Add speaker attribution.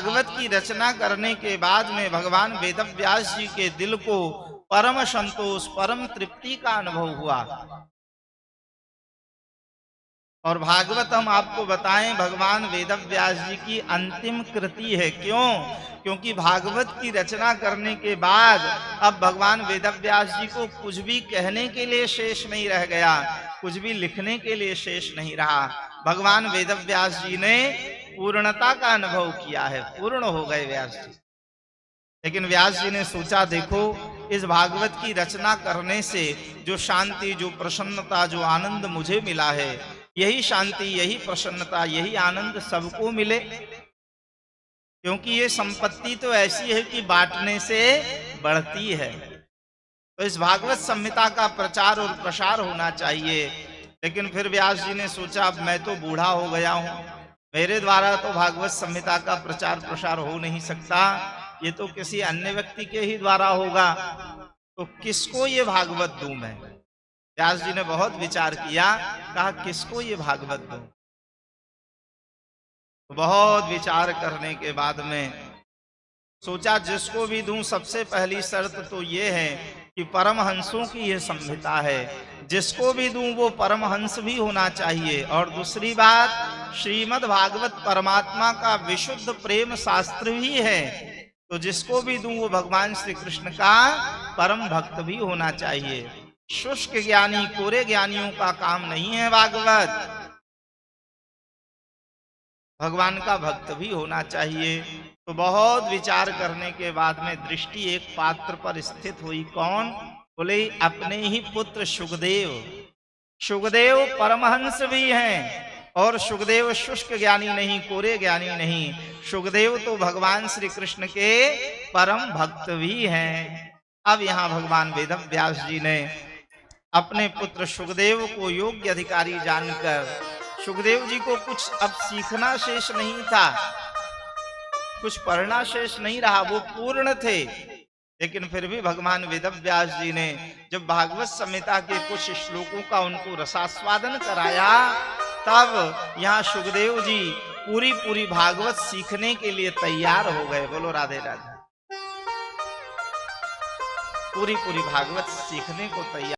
Speaker 1: भागवत की रचना करने के बाद में भगवान वेदव्यास जी के दिल को परम संतोष, परम तृप्ति का अनुभव हुआ। और भागवत हम आपको बताएं भगवान वेदव्यास जी की अंतिम कृति है। क्यों? क्योंकि भागवत की रचना करने के बाद अब भगवान वेदव्यास जी को कुछ भी कहने के लिए शेष नहीं रह गया, कुछ भी लिखने के लिए शेष नहीं रहा। भगवान वेदव्यास जी ने पूर्णता का अनुभव किया है, पूर्ण हो गए व्यास जी। लेकिन व्यास जी ने सोचा, देखो इस भागवत की रचना करने से जो शांति, जो प्रसन्नता, जो आनंद मुझे मिला है, यही शांति, यही प्रसन्नता, यही आनंद सबको मिले। क्योंकि ये संपत्ति तो ऐसी है कि बांटने से बढ़ती है। तो इस भागवत संहिता का प्रचार और प्रसार होना चाहिए। लेकिन फिर व्यास जी ने सोचा, अब मैं तो बूढ़ा हो गया हूं, मेरे द्वारा तो भागवत संहिता का प्रचार प्रसार हो नहीं सकता, ये तो किसी अन्य व्यक्ति के ही द्वारा होगा। तो किसको ये भागवत दूं मैं? व्यास जी ने बहुत विचार किया, कहा किसको ये भागवत दूं? बहुत विचार करने के बाद में सोचा, जिसको भी दूं सबसे पहली शर्त तो ये है कि परमहंसों की ये संहिता है, जिसको भी दूं वो परमहंस भी होना चाहिए। और दूसरी बात, श्रीमद् भागवत परमात्मा का विशुद्ध प्रेम शास्त्र भी है, तो जिसको भी दूं वो भगवान श्री कृष्ण का परम भक्त भी होना चाहिए। शुष्क ज्ञानी, कोरे ज्ञानियों का काम नहीं है भागवत, भगवान का भक्त भी होना चाहिए। तो बहुत विचार करने के बाद में दृष्टि एक पात्र पर स्थित हुई। कौन? बोले अपने ही पुत्र सुखदेव। सुखदेव परमहंस भी हैं, और सुखदेव शुष्क ज्ञानी नहीं, कोरे ज्ञानी नहीं, सुखदेव तो भगवान श्री कृष्ण के परम भक्त भी हैं। अब यहाँ भगवान वेदव्यास जी ने अपने पुत्र सुखदेव को योग्य अधिकारी जानकर, सुखदेव जी को कुछ अब सीखना शेष नहीं था, कुछ पढ़ना शेष नहीं रहा, वो पूर्ण थे। लेकिन फिर भी भगवान वेदव्यास जी ने जब भागवत संहिता के कुछ श्लोकों का उनको रसास्वादन कराया, तब यहाँ सुखदेव जी पूरी पूरी भागवत सीखने के लिए तैयार हो गए। बोलो राधे राधे। पूरी पूरी भागवत सीखने को तैयार।